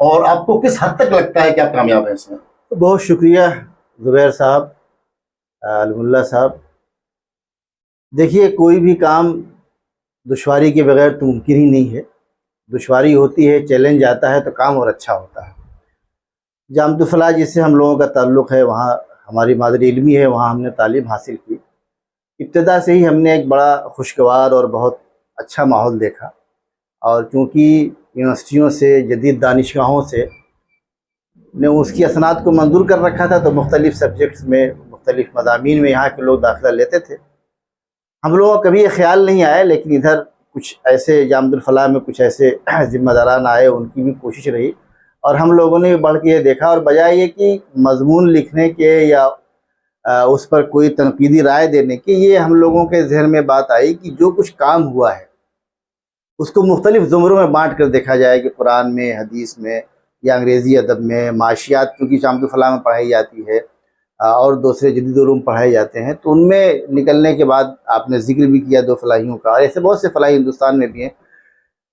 اور آپ کو کس حد تک لگتا ہے کہ آپ کامیاب ہیں اس میں؟ بہت شکریہ زبیر صاحب، علم اللہ صاحب۔ دیکھیے، کوئی بھی کام دشواری کے بغیر تو ممکن ہی نہیں ہے۔ دشواری ہوتی ہے، چیلنج آتا ہے تو کام اور اچھا ہوتا ہے۔ جامعۃ الفلاح جس سے ہم لوگوں کا تعلق ہے، وہاں ہماری مادری علمی ہے، وہاں ہم نے تعلیم حاصل کی۔ ابتدا سے ہی ہم نے ایک بڑا خوشگوار اور بہت اچھا ماحول دیکھا، اور چونکہ یونیورسٹیوں سے، جدید دانشگاہوں سے نے اس کی اسناد کو منظور کر رکھا تھا، تو مختلف سبجیکٹس میں، مختلف مضامین میں یہاں کے لوگ داخلہ لیتے تھے۔ ہم لوگوں کا کبھی یہ خیال نہیں آیا، لیکن ادھر کچھ ایسے جامعۃ الفلاح میں کچھ ایسے ذمہ داران آئے، ان کی بھی کوشش رہی، اور ہم لوگوں نے بڑھ کے یہ دیکھا، اور بجائے یہ کہ مضمون لکھنے کے یا اس پر کوئی تنقیدی رائے دینے کی، یہ ہم لوگوں کے ذہن میں بات آئی کہ جو کچھ کام ہوا ہے اس کو مختلف زمروں میں بانٹ کر دیکھا جائے، کہ قرآن میں، حدیث میں، یا انگریزی ادب میں، معاشیات کیونکہ جامعۃ الفلاح میں پڑھائی جاتی ہے، اور دوسرے جدید علوم پڑھائے جاتے ہیں، تو ان میں نکلنے کے بعد آپ نے ذکر بھی کیا 2 فلاحیوں کا، اور ایسے بہت سے فلاحی ہندوستان میں بھی ہیں،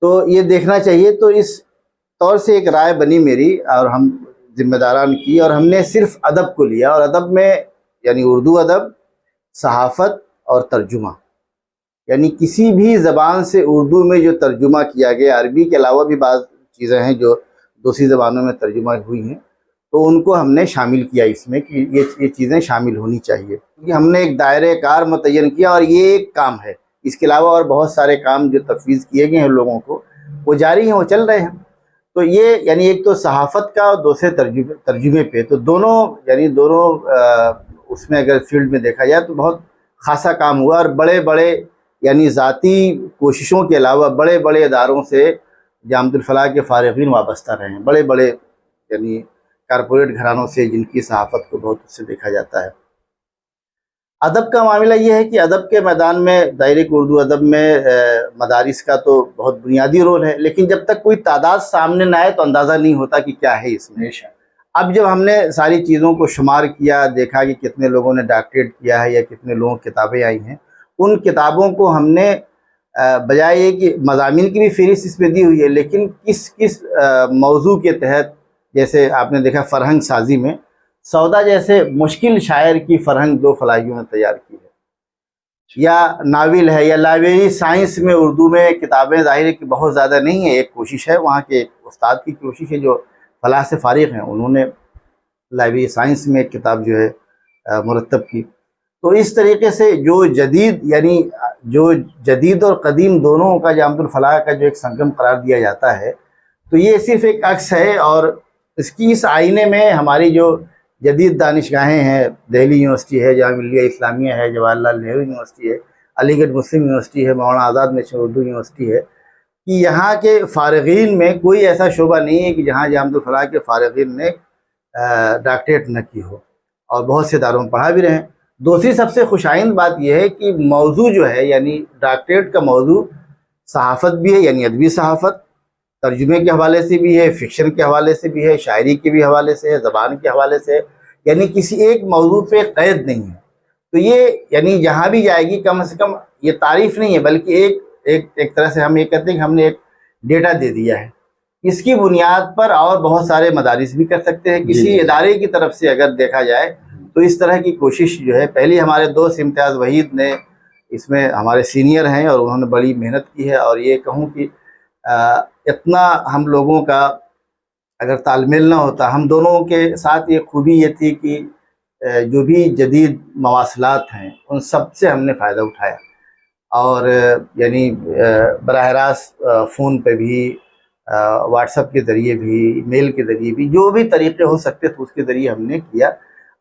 تو یہ دیکھنا چاہیے۔ تو اس طور سے ایک رائے بنی میری، اور ہم ذمہ داران کی، اور ہم نے صرف ادب کو لیا، اور ادب میں یعنی اردو ادب، صحافت اور ترجمہ، یعنی کسی بھی زبان سے اردو میں جو ترجمہ کیا گیا، عربی کے علاوہ بھی بعض چیزیں ہیں جو دوسری زبانوں میں ترجمہ ہوئی ہیں، تو ان کو ہم نے شامل کیا اس میں، کہ یہ چیزیں شامل ہونی چاہیے، کیونکہ ہم نے ایک دائرہ کار متعین کیا، اور یہ ایک کام ہے۔ اس کے علاوہ اور بہت سارے کام جو تفویض کیے گئے ہیں لوگوں کو، وہ جاری ہیں، وہ چل رہے ہیں۔ تو یہ یعنی ایک تو صحافت کا، اور دوسرے ترجمے پہ، تو دونوں یعنی دونوں اس میں اگر فیلڈ میں دیکھا جائے تو بہت خاصا کام ہوا، اور بڑے بڑے یعنی ذاتی کوششوں کے علاوہ بڑے بڑے اداروں سے جامعۃ الفلاح کے فارغین وابستہ رہے ہیں، بڑے بڑے یعنی کارپوریٹ گھرانوں سے، جن کی صحافت کو بہت اس سے دیکھا جاتا ہے۔ ادب کا معاملہ یہ ہے کہ ادب کے میدان میں، دائرے اردو ادب میں مدارس کا تو بہت بنیادی رول ہے، لیکن جب تک کوئی تعداد سامنے نہ آئے تو اندازہ نہیں ہوتا کہ کیا ہے اس میں۔ اب جب ہم نے ساری چیزوں کو شمار کیا، دیکھا کہ کتنے لوگوں نے ڈاکٹریٹ کیا ہے، یا کتنے لوگوں کی کتابیں آئی ہیں، ان کتابوں کو ہم نے بجائے یہ کہ مضامین کی بھی فہرست اس میں دی ہوئی ہے، لیکن کس کس موضوع کے تحت، جیسے آپ نے دیکھا فرہنگ سازی میں سودا جیسے مشکل شاعر کی فرہنگ 2 فلاحیوں نے تیار کی ہے، یا ناول ہے، یا لائبریری سائنس میں اردو میں کتابیں ظاہر ہے کہ بہت زیادہ نہیں ہے، ایک کوشش ہے وہاں کے ایک استاد کی کوشش ہے جو فلاح سے فارغ ہیں، انہوں نے لائبریری سائنس میں ایک کتاب جو ہے مرتب کی۔ تو اس طریقے سے جو جدید اور قدیم دونوں کا جامعۃ الفلاح کا جو ایک سنگم قرار دیا جاتا ہے، تو یہ صرف ایک عکس ہے، اور اس آئینے میں ہماری جو جدید دانشگاہیں ہیں، دہلی یونیورسٹی ہے، جامعہ ملیہ اسلامیہ ہے، جواہر لال نہرو یونیورسٹی ہے، علی گڑھ مسلم یونیورسٹی ہے، مولانا آزاد نیشنل اردو یونیورسٹی ہے، کہ یہاں کے فارغین میں کوئی ایسا شعبہ نہیں ہے کہ جہاں جامعۃ الفلاح کے فارغین نے ڈاکٹریٹ نہ کی ہو، اور بہت سے اداروں میں پڑھا بھی رہے ہیں۔ دوسری سب سے خوشائند بات یہ ہے کہ موضوع جو ہے، یعنی ڈاکٹریٹ کا موضوع صحافت بھی ہے، یعنی ادبی صحافت، ترجمے کے حوالے سے بھی ہے، فکشن کے حوالے سے بھی ہے، شاعری کے بھی حوالے سے ہے، زبان کے حوالے سے ہے، یعنی کسی ایک موضوع پہ قید نہیں ہے۔ تو یہ یعنی جہاں بھی جائے گی، کم سے کم یہ تعریف نہیں ہے، بلکہ ایک طرح سے ہم یہ کہتے ہیں کہ ہم نے ایک ڈیٹا دے دیا ہے، اس کی بنیاد پر اور بہت سارے مدارس بھی کر سکتے ہیں۔ کسی ادارے کی طرف سے اگر دیکھا جائے تو اس طرح کی کوشش جو ہے، پہلے ہمارے دوست امتیاز وحید نے اس میں، ہمارے سینئر ہیں، اور انہوں نے بڑی محنت کی ہے، اور یہ کہوں کہ اتنا ہم لوگوں کا اگر تال میل نہ ہوتا، ہم دونوں کے ساتھ یہ خوبی یہ تھی کہ جو بھی جدید مواصلات ہیں ان سب سے ہم نے فائدہ اٹھایا، اور یعنی براہ راست فون پہ بھی، واٹس ایپ کے ذریعے بھی، میل کے ذریعے بھی، جو بھی طریقے ہو سکتے تھے اس کے ذریعے ہم نے کیا۔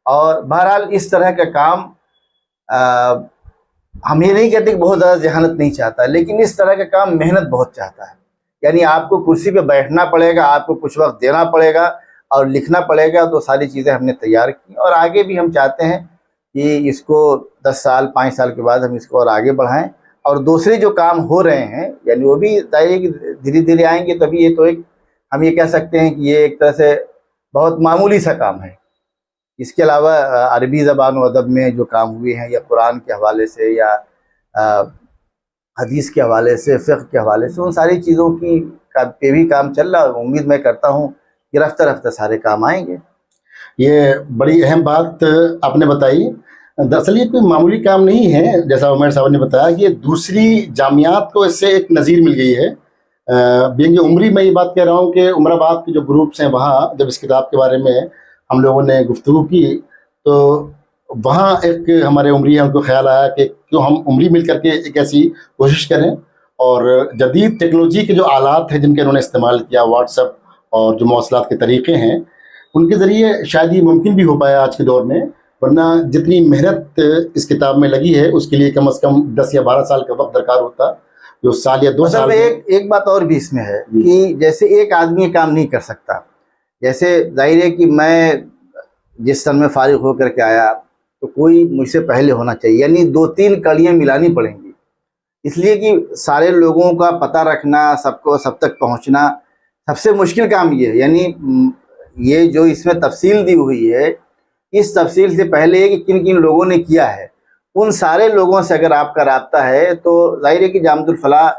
اور بہرحال اس طرح کا کام ہم یہ نہیں کہتے کہ بہت زیادہ ذہانت نہیں چاہتا، لیکن اس طرح کا کام محنت بہت چاہتا ہے، یعنی آپ کو کرسی پہ بیٹھنا پڑے گا، آپ کو کچھ وقت دینا پڑے گا اور لکھنا پڑے گا۔ تو ساری چیزیں ہم نے تیار کی، اور آگے بھی ہم چاہتے ہیں کہ اس کو 10 سال 5 سال کے بعد ہم اس کو اور آگے بڑھائیں، اور دوسرے جو کام ہو رہے ہیں یعنی وہ بھی ظاہر کہ دھیرے دھیرے آئیں گے، تبھی یہ تو ایک ہم یہ کہہ سکتے ہیں کہ یہ ایک طرح سے بہت معمولی سا کام ہے۔ اس کے علاوہ عربی زبان و ادب میں جو کام ہوئے ہیں، یا قرآن کے حوالے سے، یا حدیث کے حوالے سے، فقہ کے حوالے سے، ان ساری چیزوں کی پہ بھی کام چل رہا ہے۔ امید میں کرتا ہوں یہ رفتہ رفتہ سارے کام آئیں گے. یہ بڑی اہم بات آپ نے بتائی. دراصل یہ کوئی معمولی کام نہیں ہے، جیسا عمیر صاحب نے بتایا کہ دوسری جامعات کو اس سے ایک نظیر مل گئی ہے. بینگ عمری میں یہ بات کہہ رہا ہوں کہ عمر آباد کے جو گروپس ہیں وہاں جب اس کتاب کے بارے میں ہم لوگوں نے گفتگو کی تو وہاں ایک ہمارے عمری ہیں ان کو خیال آیا کہ کیوں ہم عمری مل کر کے ایک ایسی کوشش کریں اور جدید ٹیکنالوجی کے جو آلات ہیں جن کے انہوں نے استعمال کیا، واٹس ایپ اور جو مواصلات کے طریقے ہیں، ان کے ذریعے شاید یہ ممکن بھی ہو پایا آج کے دور میں، ورنہ جتنی محنت اس کتاب میں لگی ہے اس کے لیے کم از کم 10 یا 12 سال کا وقت درکار ہوتا، جو سال یا 2 سال. ایک بات اور بھی اس میں ہے کہ جیسے ایک آدمی کام نہیں کر سکتا. جیسے ظاہر ہے کہ میں جس سن میں فارغ ہو کر کے آیا تو کوئی مجھ سے پہلے ہونا چاہیے، یعنی 2-3 کڑیاں ملانی پڑیں گی، اس لیے کہ سارے لوگوں کا پتہ رکھنا، سب تک پہنچنا سب سے مشکل کام یہ ہے. یعنی یہ جو اس میں تفصیل دی ہوئی ہے، اس تفصیل سے پہلے کہ کن کن لوگوں نے کیا ہے، ان سارے لوگوں سے اگر آپ کا رابطہ ہے تو ظاہر ہے کہ جامعۃ الفلاح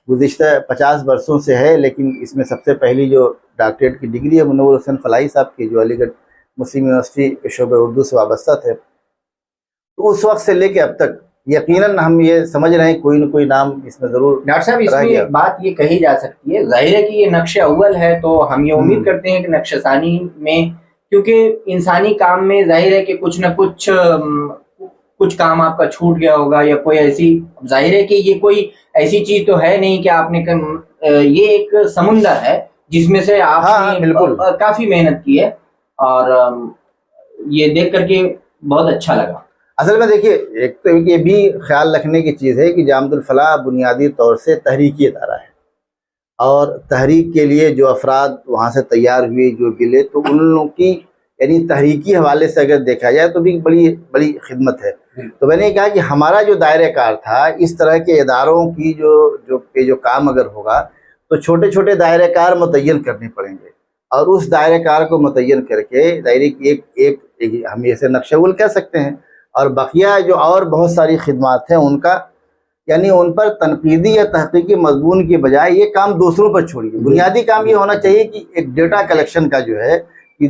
گزشتہ 50 برسوں سے ہے، لیکن اس میں سب سے پہلی جو ڈاکٹریٹ کی ڈگری ہے منور حسین فلاحی صاحب کی، جو علی گڑھ مسلم یونیورسٹی کے شعبہ اردو سے وابستہ تھے، تو اس وقت سے لے کے اب تک یقیناً ہم یہ سمجھ رہے ہیں کوئی نہ کوئی نام اس میں ضرور. ڈاکٹر صاحب اس میں ایک بات یہ کہی جا سکتی ہے، ظاہر ہے کہ یہ نقش اول ہے تو ہم یہ امید کرتے ہیں کہ نقش ثانی میں، کیونکہ انسانی کام میں ظاہر ہے کہ کچھ نہ کچھ کام آپ کا چھوٹ گیا ہوگا یا کوئی ایسی، ظاہر ہے کہ یہ کوئی ایسی چیز تو ہے نہیں کہ آپ نے یہ ایک سمندر ہے جس میں سے آپ نے کافی محنت کی ہے اور یہ دیکھ کر کے بہت اچھا لگا. اصل میں دیکھیے ایک تو یہ بھی خیال رکھنے کی چیز ہے کہ جامعۃ الفلاح بنیادی طور سے تحریکی ادارہ ہے، اور تحریک کے لیے جو افراد وہاں سے تیار ہوئے جو گلے، تو ان لوگوں کی یعنی تحریکی حوالے سے اگر دیکھا جائے تو بھی بڑی خدمت ہے. تو میں نے کہا کہ ہمارا جو دائرہ کار تھا، اس طرح کے اداروں کی جو کام اگر ہوگا تو چھوٹے چھوٹے دائرہ کار متعین کرنے پڑیں گے، اور اس دائرہ کار کو متعین کر کے دائرے کی ایک ہم اسے نقشہ اول کہہ سکتے ہیں، اور بقیہ جو اور بہت ساری خدمات ہیں ان کا یعنی ان پر تنقیدی یا تحقیقی مضمون کی بجائے یہ کام دوسروں پر چھوڑیے. بنیادی کام یہ ہونا چاہیے کہ ایک ڈیٹا کلیکشن کا جو ہے کہ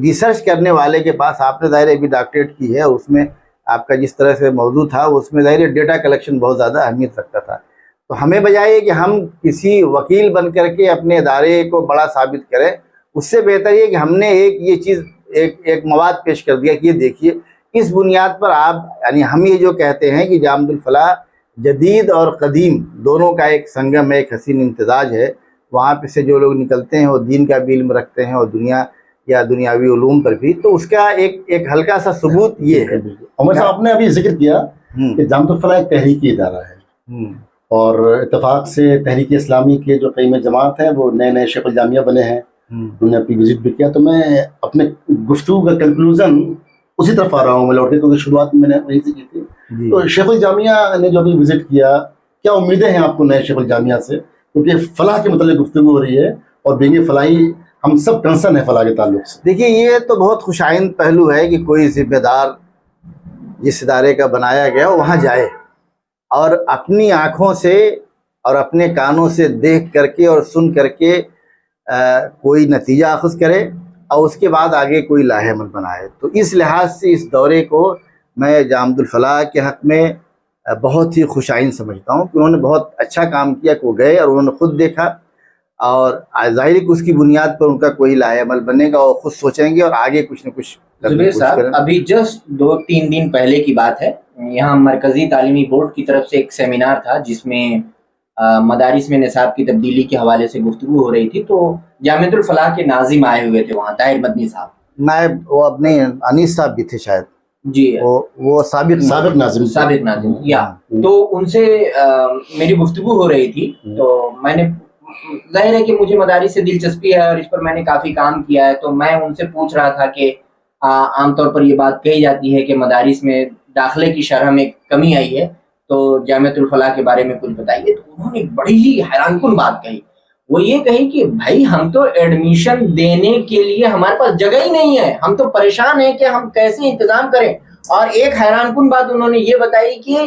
ریسرچ کرنے والے کے پاس، آپ نے ظاہر ابھی ڈاکٹریٹ کی ہے، اس میں آپ کا جس طرح سے موضوع تھا اس میں ظاہر ڈیٹا کلیکشن بہت زیادہ اہمیت رکھتا تھا. تو ہمیں بجائے کہ ہم کسی وکیل بن کر کے اپنے ادارے کو بڑا ثابت کریں، اس سے بہتر یہ کہ ہم نے یہ چیز ایک مواد پیش کر دیا کہ یہ دیکھیے اس بنیاد پر آپ، یعنی ہم یہ جو کہتے ہیں کہ جامعۃ الفلاح جدید اور قدیم دونوں کا ایک سنگم ہے، ایک حسین امتزاج ہے. وہاں پہ سے جو لوگ نکلتے ہیں وہ دین کا بھی علم رکھتے ہیں اور دنیا یا دنیاوی علوم پر بھی، تو اس کا ایک ہلکا سا ثبوت یہ ہے. عمر صاحب آپ نے ابھی ذکر کیا کہ جامعۃ الفلاح ایک تحریکی ادارہ ہے، اور اتفاق سے تحریک اسلامی کے جو قیم جماعت ہیں وہ نئے شیخ الجامعہ بنے ہیں، انہوں نے اپنی وزٹ بھی کیا. تو میں اپنے گفتگو کا کنکلوژن اسی طرف آ رہا ہوں میں لوٹ کے، کیونکہ شروعات میں نے وہیں سے کی تھی. تو شیخ الجامعہ نے جو ابھی وزٹ کیا، کیا امیدیں ہیں آپ کو نئے شیخ الجامعہ سے؟ کیونکہ فلاح کے متعلق گفتگو ہو رہی ہے اور بینگ فلاحی ہم سب کنسرن ہے فلاح کے تعلق سے. دیکھیے یہ تو بہت خوش آئند پہلو ہے کہ کوئی ذمہ دار جس ادارے کا بنایا گیا وہاں جائے اور اپنی آنکھوں سے اور اپنے کانوں سے دیکھ کر کے اور سن کر کے کوئی نتیجہ اخذ کرے اور اس کے بعد آگے کوئی لاہ عمل بنائے. تو اس لحاظ سے اس دورے کو میں جامعۃ الفلاح کے حق میں بہت ہی خوش آئند سمجھتا ہوں کہ انہوں نے بہت اچھا کام کیا کہ وہ گئے اور انہوں نے خود دیکھا، اور ظاہر کہ اس کی بنیاد پر ان کا کوئی لاہ عمل بنے گا اور خود سوچیں گے اور آگے کچھ نہ کچھ. زبیر صاحب ابھی جسٹ 2-3 دن پہلے کی بات ہے، یہاں مرکزی تعلیمی بورڈ کی طرف سے ایک سیمینار تھا جس میں مدارس میں نصاب کی تبدیلی کے حوالے سے گفتگو ہو رہی تھی. تو جامعۃ الفلاح کے ناظم آئے ہوئے تھے وہاں، طاہر مدنی صاحب. نائب وہ اپنے انیس صاحب بھی تھے شاید، جی وہ سابق ناظم یا. تو ان سے میری گفتگو ہو رہی تھی، تو میں نے، ظاہر ہے کہ مجھے مدارس سے دلچسپی ہے اور اس پر میں نے کافی کام کیا ہے، تو میں ان سے پوچھ رہا تھا کہ عام طور پر یہ بات کہی جاتی ہے کہ مدارس میں داخلے کی شرح میں کمی آئی ہے، تو جامعۃ الفلاح کے بارے میں کچھ بتائیے. تو انہوں نے بڑی ہی حیران کن بات کہی. وہ یہ کہی کہ بھائی ہم تو ایڈمیشن دینے کے لیے ہمارے پاس جگہ ہی نہیں ہے، ہم تو پریشان ہیں کہ ہم کیسے انتظام کریں. اور ایک حیران کن بات انہوں نے یہ بتائی کہ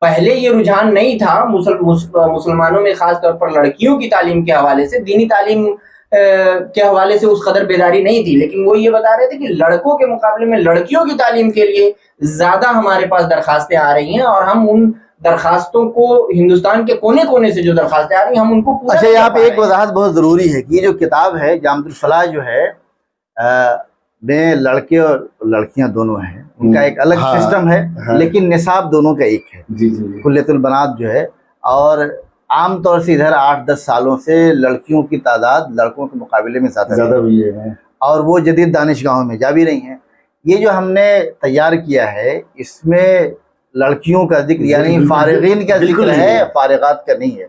پہلے یہ رجحان نہیں تھا مسلمانوں میں، خاص طور پر لڑکیوں کی تعلیم کے حوالے سے. دینی تعلیم کے حوالے سے اس قدر بیداری نہیں تھی، لیکن وہ یہ بتا رہے تھے کہ لڑکوں کے مقابلے میں لڑکیوں کی تعلیم کے لیے زیادہ ہمارے پاس درخواستیں آ رہی ہیں، اور ہم ان درخواستوں کو ہندوستان کے کونے کونے سے جو درخواستیں آ رہی ہیں ہم ان کو پورا اچھا، نہیں یہاں کر پہ پا ایک رہے ہیں۔ وضاحت بہت ضروری ہے کہ یہ جو کتاب ہے جامع الفلاح جو ہے میں لڑکے اور لڑکیاں دونوں ہیں، ان کا ایک الگ ہاں، سسٹم ہے، ہاں۔ لیکن نصاب دونوں کا ایک ہے، جی جی کلیۃ البنات جو ہے، اور عام طور سے ادھر 8-10 سالوں سے لڑکیوں کی تعداد لڑکوں کے مقابلے میں زیادہ زیادہ ہے، ہوئی ہے۔ اور وہ جدید دانشگاہوں میں جا بھی رہی ہیں۔ یہ جو ہم نے تیار کیا ہے اس میں لڑکیوں کا ذکر یعنی بالکل، فارغین کا بالکل ذکر نہیں ہے، ہے۔ فارغات کا نہیں ہے۔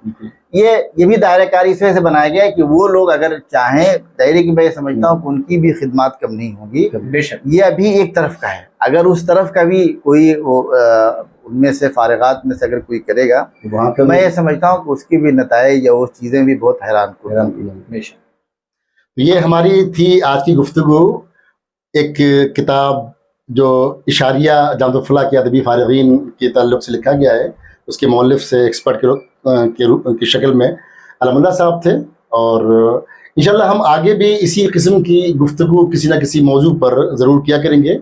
یہ بھی دائرہ کاری اس وجہ سے بنایا گیا ہے کہ وہ لوگ اگر چاہیں، دائرے کی میں یہ سمجھتا ہوں کہ ان کی بھی خدمات کم نہیں ہوگی، بے شک یہ ابھی ایک طرف کا ہے، اگر اس طرف کا بھی کوئی ان میں سے فارغات میں سے اگر کوئی کرے گا وہاں تو میں یہ سمجھتا ہوں کہ اس کی بھی نتائج یا وہ چیزیں بھی بہت حیران کن۔ بے شک۔ یہ ہماری تھی آج کی گفتگو، ایک کتاب جو اشاریہ جامع الفلاح کے ادبی فارغین کے تعلق سے لکھا گیا ہے، اس کے مؤلف سے ایکسپرٹ کی شکل میں علم اللہ صاحب تھے، اور انشاءاللہ ہم آگے بھی اسی قسم کی گفتگو کسی نہ کسی موضوع پر ضرور کیا کریں گے۔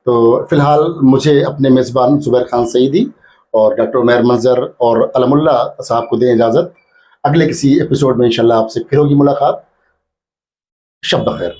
تو فی الحال مجھے اپنے میزبان زبیر خان سعیدی اور ڈاکٹر عمیر منظر اور علم اللہ صاحب کو دیں اجازت، اگلے کسی ایپیسوڈ میں انشاءاللہ آپ سے پھر ہوگی ملاقات۔ شب بخیر۔